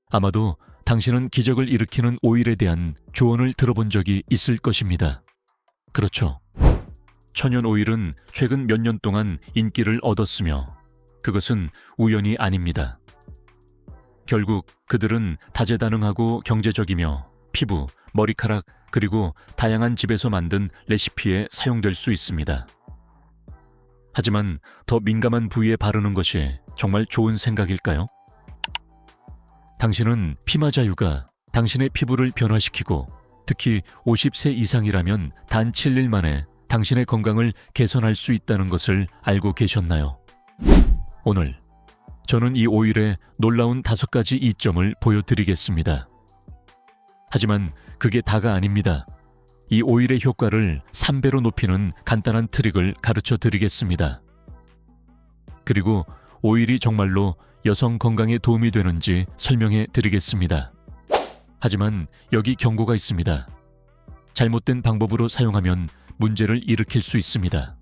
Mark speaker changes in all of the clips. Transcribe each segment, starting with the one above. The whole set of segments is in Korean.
Speaker 1: 아마도 당신은 기적을 일으키는 오일에 대한 조언을 들어본 적이 있을 것입니다. 그렇죠. 천연 오일은 최근 몇 년 동안 인기를 얻었으며 그것은 우연이 아닙니다. 결국 그들은 다재다능하고 경제적이며 피부, 머리카락, 그리고 다양한 집에서 만든 레시피에 사용될 수 있습니다. 하지만 더 민감한 부위에 바르는 것이 정말 좋은 생각일까요? 당신은 피마자유가 당신의 피부를 변화시키고 특히 50세 이상이라면 단 7일 만에 당신의 건강을 개선할 수 있다는 것을 알고 계셨나요? 오늘 저는 이 오일의 놀라운 5가지 이점을 보여드리겠습니다. 하지만 그게 다가 아닙니다. 이 오일의 효과를 3배로 높이는 간단한 트릭을 가르쳐 드리겠습니다. 그리고 오일이 정말로 여성 건강에 도움이 되는지 설명해 드리겠습니다. 하지만 여기 경고가 있습니다. 잘못된 방법으로 사용하면 문제를 일으킬 수 있습니다.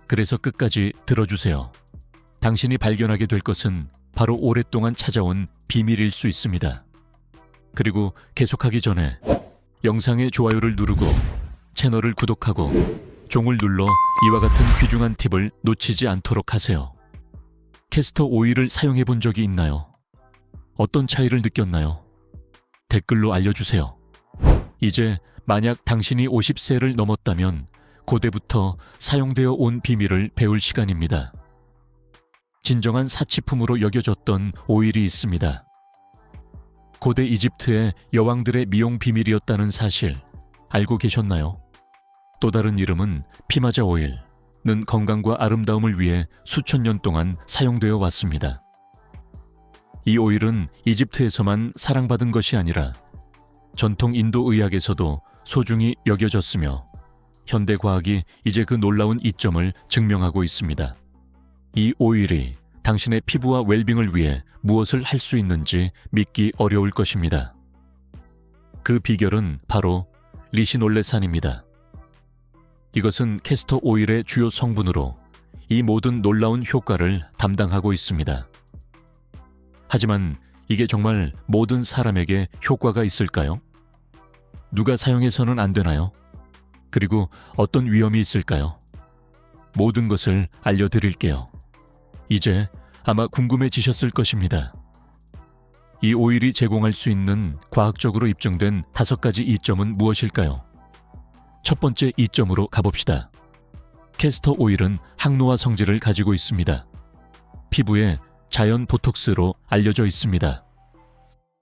Speaker 1: 그래서 끝까지 들어주세요. 당신이 발견하게 될 것은 바로 오랫동안 찾아온 비밀일 수 있습니다. 그리고 계속하기 전에 영상의 좋아요를 누르고 채널을 구독하고 종을 눌러 이와 같은 귀중한 팁을 놓치지 않도록 하세요. 캐스터 오일을 사용해 본 적이 있나요? 어떤 차이를 느꼈나요? 댓글로 알려주세요. 이제 만약 당신이 50세를 넘었다면 고대부터 사용되어 온 비밀을 배울 시간입니다. 진정한 사치품으로 여겨졌던 오일이 있습니다. 고대 이집트의 여왕들의 미용 비밀이었다는 사실 알고 계셨나요? 또 다른 이름은 피마자 오일은 건강과 아름다움을 위해 수천 년 동안 사용되어 왔습니다. 이 오일은 이집트에서만 사랑받은 것이 아니라 전통 인도 의학에서도 소중히 여겨졌으며 현대 과학이 이제 그 놀라운 이점을 증명하고 있습니다. 이 오일이 당신의 피부와 웰빙을 위해 무엇을 할 수 있는지 믿기 어려울 것입니다. 그 비결은 바로 리시놀레산입니다. 이것은 캐스터 오일의 주요 성분으로 이 모든 놀라운 효과를 담당하고 있습니다. 하지만 이게 정말 모든 사람에게 효과가 있을까요? 누가 사용해서는 안 되나요? 그리고 어떤 위험이 있을까요? 모든 것을 알려드릴게요. 이제 아마 궁금해지셨을 것입니다. 이 오일이 제공할 수 있는 과학적으로 입증된 5가지 이점은 무엇일까요? 첫 번째 이점으로 가봅시다. 캐스터 오일은 항노화 성질을 가지고 있습니다. 피부에 자연 보톡스로 알려져 있습니다.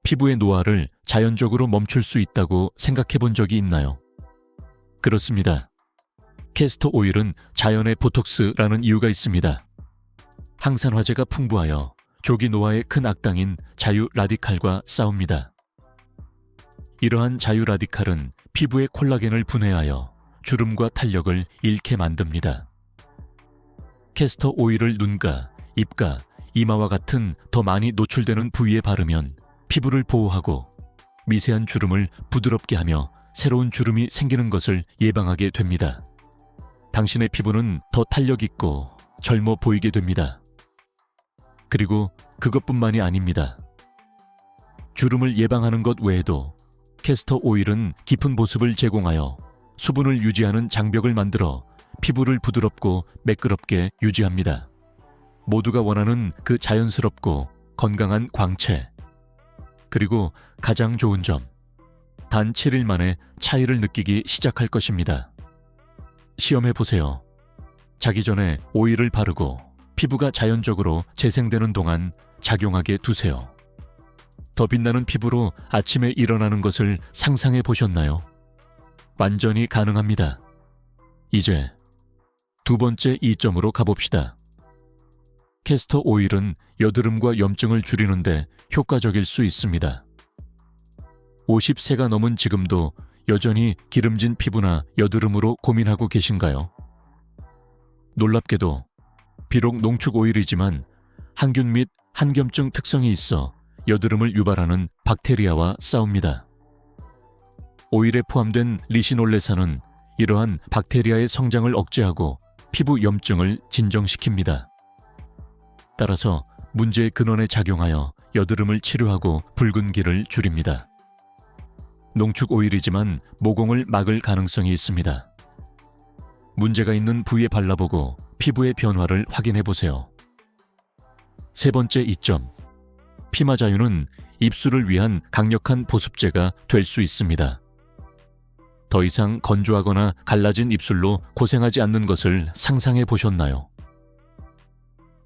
Speaker 1: 피부의 노화를 자연적으로 멈출 수 있다고 생각해 본 적이 있나요? 그렇습니다. 캐스터 오일은 자연의 보톡스라는 이유가 있습니다. 항산화제가 풍부하여 조기 노화의 큰 악당인 자유 라디칼과 싸웁니다. 이러한 자유 라디칼은 피부의 콜라겐을 분해하여 주름과 탄력을 잃게 만듭니다. 캐스터 오일을 눈가, 입가, 이마와 같은 더 많이 노출되는 부위에 바르면 피부를 보호하고 미세한 주름을 부드럽게 하며 새로운 주름이 생기는 것을 예방하게 됩니다. 당신의 피부는 더 탄력 있고 젊어 보이게 됩니다. 그리고 그것뿐만이 아닙니다. 주름을 예방하는 것 외에도 캐스터 오일은 깊은 보습을 제공하여 수분을 유지하는 장벽을 만들어 피부를 부드럽고 매끄럽게 유지합니다. 모두가 원하는 그 자연스럽고 건강한 광채. 그리고 가장 좋은 점, 단 7일 만에 차이를 느끼기 시작할 것입니다. 시험해보세요. 자기 전에 오일을 바르고 피부가 자연적으로 재생되는 동안 작용하게 두세요. 더 빛나는 피부로 아침에 일어나는 것을 상상해 보셨나요? 완전히 가능합니다. 이제 두 번째 이점으로 가봅시다. 캐스터 오일은 여드름과 염증을 줄이는데 효과적일 수 있습니다. 50세가 넘은 지금도 여전히 기름진 피부나 여드름으로 고민하고 계신가요? 놀랍게도 비록 농축 오일이지만 항균 및 항염증 특성이 있어 여드름을 유발하는 박테리아와 싸웁니다. 오일에 포함된 리시놀레산은 이러한 박테리아의 성장을 억제하고 피부 염증을 진정시킵니다. 따라서 문제의 근원에 작용하여 여드름을 치료하고 붉은기를 줄입니다. 농축 오일이지만 모공을 막을 가능성이 있습니다. 문제가 있는 부위에 발라보고 피부의 변화를 확인해 보세요. 세 번째 이점, 피마자유는 입술을 위한 강력한 보습제가 될 수 있습니다. 더 이상 건조하거나 갈라진 입술로 고생하지 않는 것을 상상해 보셨나요?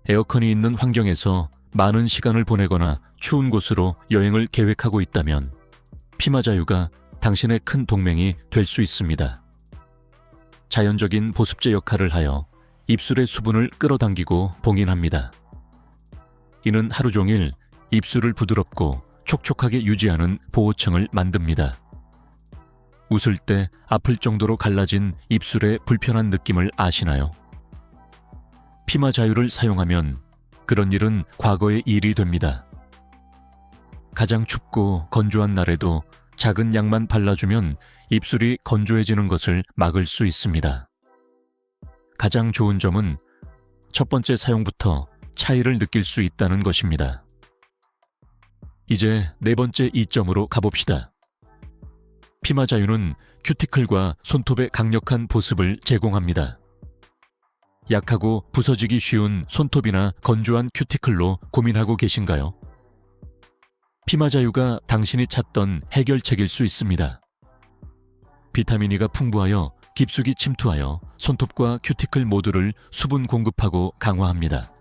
Speaker 1: 에어컨이 있는 환경에서 많은 시간을 보내거나 추운 곳으로 여행을 계획하고 있다면 피마자유가 당신의 큰 동맹이 될 수 있습니다. 자연적인 보습제 역할을 하여 입술의 수분을 끌어당기고 봉인합니다. 이는 하루 종일 입술을 부드럽고 촉촉하게 유지하는 보호층을 만듭니다. 웃을 때 아플 정도로 갈라진 입술의 불편한 느낌을 아시나요? 피마자유를 사용하면 그런 일은 과거의 일이 됩니다. 가장 춥고 건조한 날에도 작은 양만 발라주면 입술이 건조해지는 것을 막을 수 있습니다. 가장 좋은 점은 첫 번째 사용부터 차이를 느낄 수 있다는 것입니다. 이제 네 번째 이점으로 가봅시다. 피마자유는 큐티클과 손톱에 강력한 보습을 제공합니다. 약하고 부서지기 쉬운 손톱이나 건조한 큐티클로 고민하고 계신가요? 피마자유가 당신이 찾던 해결책일 수 있습니다. 비타민 E가 풍부하여 깊숙이 침투하여 손톱과 큐티클 모두를 수분 공급하고 강화합니다.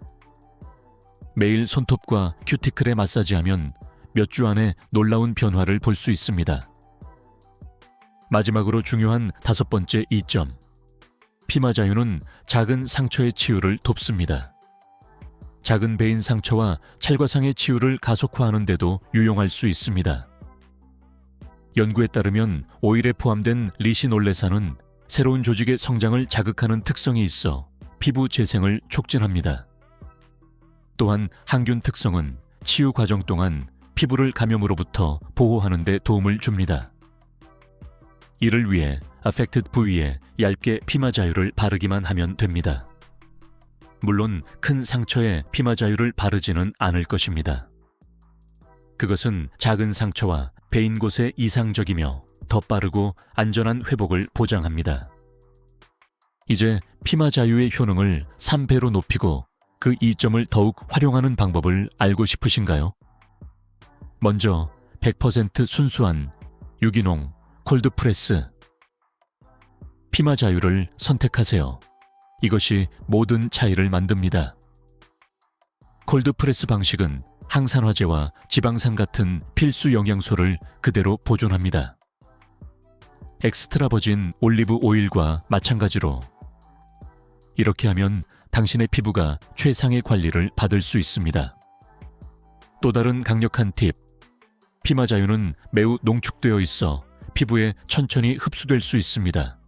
Speaker 1: 매일 손톱과 큐티클에 마사지하면 몇 주 안에 놀라운 변화를 볼 수 있습니다. 마지막으로 중요한 다섯 번째 이점, 피마자유는 작은 상처의 치유를 돕습니다. 작은 베인 상처와 찰과상의 치유를 가속화하는 데도 유용할 수 있습니다. 연구에 따르면 오일에 포함된 리시놀레산은 새로운 조직의 성장을 자극하는 특성이 있어 피부 재생을 촉진합니다. 또한 항균 특성은 치유 과정 동안 피부를 감염으로부터 보호하는 데 도움을 줍니다. 이를 위해 affected 부위에 얇게 피마자유를 바르기만 하면 됩니다. 물론 큰 상처에 피마자유를 바르지는 않을 것입니다. 그것은 작은 상처와 베인 곳에 이상적이며 더 빠르고 안전한 회복을 보장합니다. 이제 피마자유의 효능을 3배로 높이고 그 이점을 더욱 활용하는 방법을 알고 싶으신가요? 먼저 100% 순수한 유기농 콜드프레스 피마자유를 선택하세요. 이것이 모든 차이를 만듭니다. 콜드프레스 방식은 항산화제와 지방산 같은 필수 영양소를 그대로 보존합니다. 엑스트라 버진 올리브 오일과 마찬가지로 이렇게 하면 당신의 피부가 최상의 관리를 받을 수 있습니다. 또 다른 강력한 팁, 피마자유는 매우 농축되어 있어 피부에 천천히 흡수될 수 있습니다.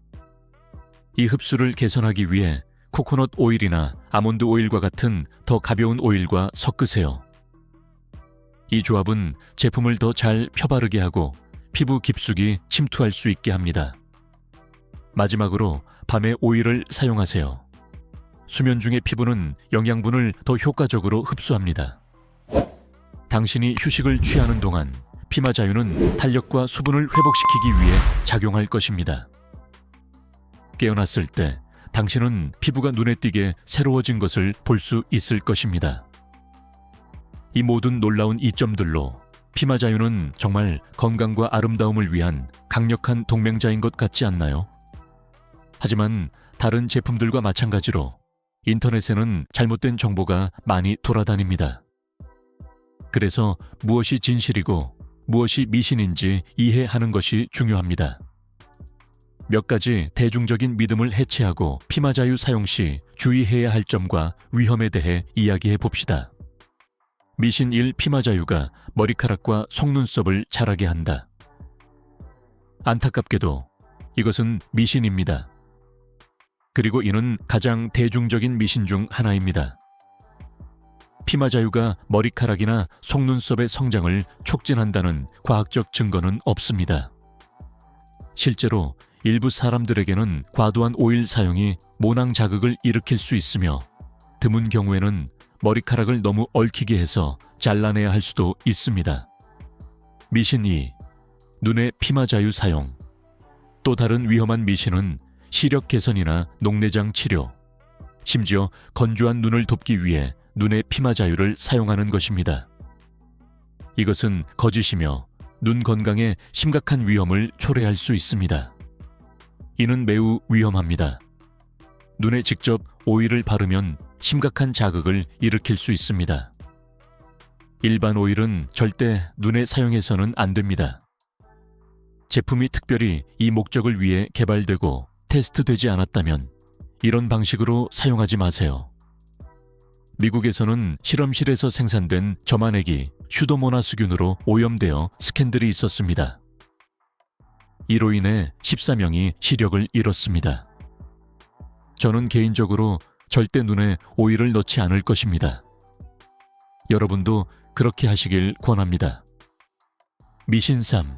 Speaker 1: 이 흡수를 개선하기 위해 코코넛 오일이나 아몬드 오일과 같은 더 가벼운 오일과 섞으세요. 이 조합은 제품을 더 잘 펴바르게 하고 피부 깊숙이 침투할 수 있게 합니다. 마지막으로 밤에 오일을 사용하세요. 수면 중의 피부는 영양분을 더 효과적으로 흡수합니다. 당신이 휴식을 취하는 동안 피마자유는 탄력과 수분을 회복시키기 위해 작용할 것입니다. 깨어났을 때 당신은 피부가 눈에 띄게 새로워진 것을 볼 수 있을 것입니다. 이 모든 놀라운 이점들로 피마자유는 정말 건강과 아름다움을 위한 강력한 동맹자인 것 같지 않나요? 하지만 다른 제품들과 마찬가지로 인터넷에는 잘못된 정보가 많이 돌아다닙니다. 그래서 무엇이 진실이고 무엇이 미신인지 이해하는 것이 중요합니다. 몇 가지 대중적인 믿음을 해체하고 피마자유 사용 시 주의해야 할 점과 위험에 대해 이야기해 봅시다. 미신 1. 피마자유가 머리카락과 속눈썹을 자라게 한다. 안타깝게도 이것은 미신입니다. 그리고 이는 가장 대중적인 미신 중 하나입니다. 피마자유가 머리카락이나 속눈썹의 성장을 촉진한다는 과학적 증거는 없습니다. 실제로 일부 사람들에게는 과도한 오일 사용이 모낭 자극을 일으킬 수 있으며 드문 경우에는 머리카락을 너무 얽히게 해서 잘라내야 할 수도 있습니다. 미신 2. 눈의 피마 자유 사용. 또 다른 위험한 미신은 시력 개선이나 녹내장 치료, 심지어 건조한 눈을 돕기 위해 눈의 피마 자유를 사용하는 것입니다. 이것은 거짓이며 눈 건강에 심각한 위험을 초래할 수 있습니다. 이는 매우 위험합니다. 눈에 직접 오일을 바르면 심각한 자극을 일으킬 수 있습니다. 일반 오일은 절대 눈에 사용해서는 안 됩니다. 제품이 특별히 이 목적을 위해 개발되고 테스트되지 않았다면 이런 방식으로 사용하지 마세요. 미국에서는 실험실에서 생산된 점안액이 슈도모나스균으로 오염되어 스캔들이 있었습니다. 이로 인해 14명이 시력을 잃었습니다. 저는 개인적으로 절대 눈에 오일을 넣지 않을 것입니다. 여러분도 그렇게 하시길 권합니다. 미신 3.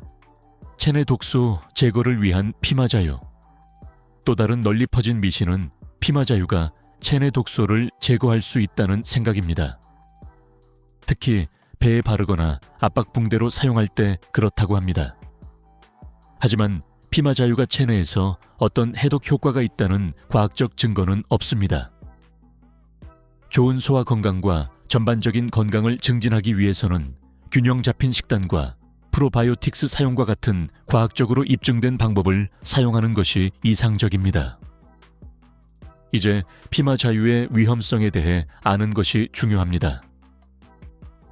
Speaker 1: 체내 독소 제거를 위한 피마 자유. 또 다른 널리 퍼진 미신은 피마 자유가 체내 독소를 제거할 수 있다는 생각입니다. 특히 배에 바르거나 압박붕대로 사용할 때 그렇다고 합니다. 하지만 피마 자유가 체내에서 어떤 해독 효과가 있다는 과학적 증거는 없습니다. 좋은 소화 건강과 전반적인 건강을 증진하기 위해서는 균형 잡힌 식단과 프로바이오틱스 사용과 같은 과학적으로 입증된 방법을 사용하는 것이 이상적입니다. 이제 피마 자유의 위험성에 대해 아는 것이 중요합니다.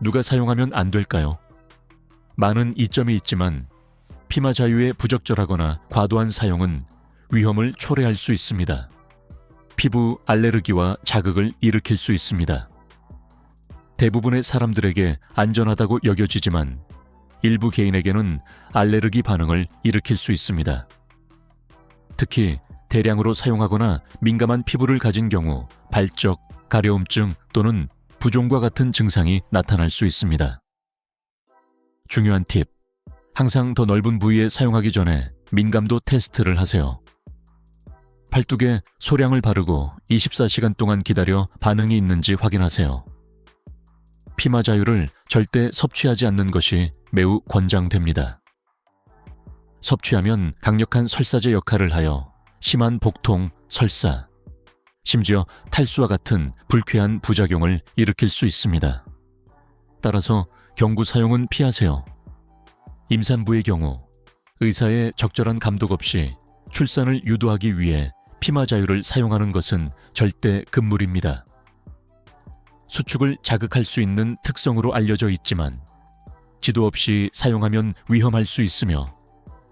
Speaker 1: 누가 사용하면 안 될까요? 많은 이점이 있지만 피마 자유의 부적절하거나 과도한 사용은 위험을 초래할 수 있습니다. 피부 알레르기와 자극을 일으킬 수 있습니다. 대부분의 사람들에게 안전하다고 여겨지지만 일부 개인에게는 알레르기 반응을 일으킬 수 있습니다. 특히 대량으로 사용하거나 민감한 피부를 가진 경우 발적, 가려움증 또는 부종과 같은 증상이 나타날 수 있습니다. 중요한 팁. 항상 더 넓은 부위에 사용하기 전에 민감도 테스트를 하세요. 팔뚝에 소량을 바르고 24시간 동안 기다려 반응이 있는지 확인하세요. 피마 자유를 절대 섭취하지 않는 것이 매우 권장됩니다. 섭취하면 강력한 설사제 역할을 하여 심한 복통, 설사, 심지어 탈수와 같은 불쾌한 부작용을 일으킬 수 있습니다. 따라서 경구 사용은 피하세요. 임산부의 경우 의사의 적절한 감독 없이 출산을 유도하기 위해 피마 자유를 사용하는 것은 절대 금물입니다. 수축을 자극할 수 있는 특성으로 알려져 있지만 지도 없이 사용하면 위험할 수 있으며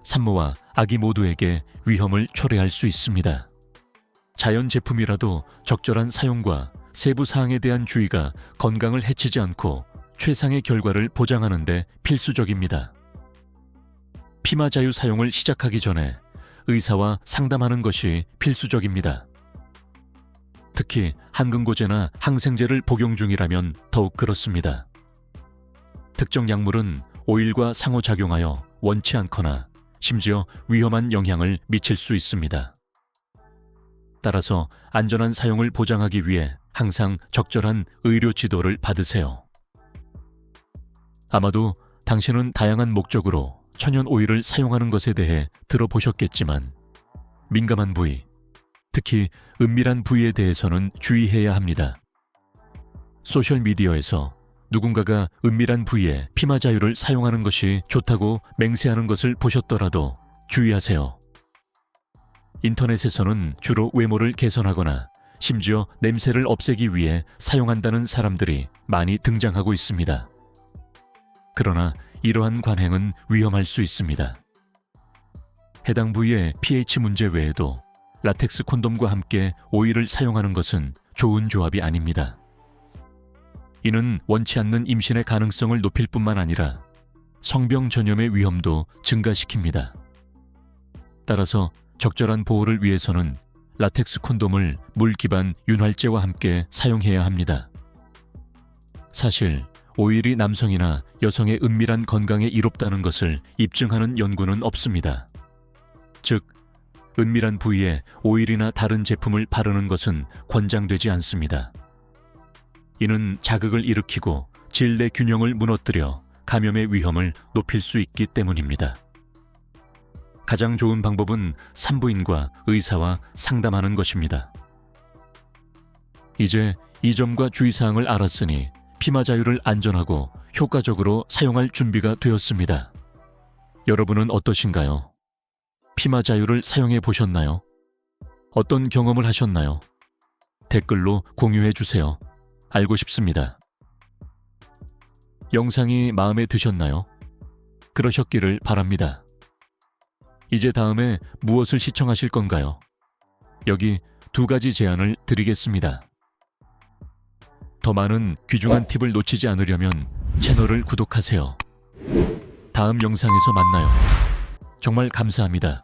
Speaker 1: 산모와 아기 모두에게 위험을 초래할 수 있습니다. 자연 제품이라도 적절한 사용과 세부 사항에 대한 주의가 건강을 해치지 않고 최상의 결과를 보장하는 데 필수적입니다. 피마 자유 사용을 시작하기 전에 의사와 상담하는 것이 필수적입니다. 특히 항근고제나 항생제를 복용 중이라면 더욱 그렇습니다. 특정 약물은 오일과 상호작용하여 원치 않거나 심지어 위험한 영향을 미칠 수 있습니다. 따라서 안전한 사용을 보장하기 위해 항상 적절한 의료 지도를 받으세요. 아마도 당신은 다양한 목적으로 천연 오일을 사용하는 것에 대해 들어보셨겠지만 민감한 부위, 특히 은밀한 부위에 대해서는 주의해야 합니다. 소셜미디어에서 누군가가 은밀한 부위에 피마 자유를 사용하는 것이 좋다고 맹세하는 것을 보셨더라도 주의하세요. 인터넷에서는 주로 외모를 개선하거나 심지어 냄새를 없애기 위해 사용한다는 사람들이 많이 등장하고 있습니다. 그러나 이러한 관행은 위험할 수 있습니다. 해당 부위의 pH 문제 외에도 라텍스 콘돔과 함께 오일을 사용하는 것은 좋은 조합이 아닙니다. 이는 원치 않는 임신의 가능성을 높일 뿐만 아니라 성병 전염의 위험도 증가시킵니다. 따라서 적절한 보호를 위해서는 라텍스 콘돔을 물 기반 윤활제와 함께 사용해야 합니다. 사실 오일이 남성이나 여성의 은밀한 건강에 이롭다는 것을 입증하는 연구는 없습니다. 즉, 은밀한 부위에 오일이나 다른 제품을 바르는 것은 권장되지 않습니다. 이는 자극을 일으키고 질 내 균형을 무너뜨려 감염의 위험을 높일 수 있기 때문입니다. 가장 좋은 방법은 산부인과 의사와 상담하는 것입니다. 이제 이 점과 주의사항을 알았으니 피마자유를 안전하고 효과적으로 사용할 준비가 되었습니다. 여러분은 어떠신가요? 피마자유를 사용해 보셨나요? 어떤 경험을 하셨나요? 댓글로 공유해 주세요. 알고 싶습니다. 영상이 마음에 드셨나요? 그러셨기를 바랍니다. 이제 다음에 무엇을 시청하실 건가요? 여기 2가지 제안을 드리겠습니다. 더 많은 귀중한 팁을 놓치지 않으려면 채널을 구독하세요. 다음 영상에서 만나요. 정말 감사합니다.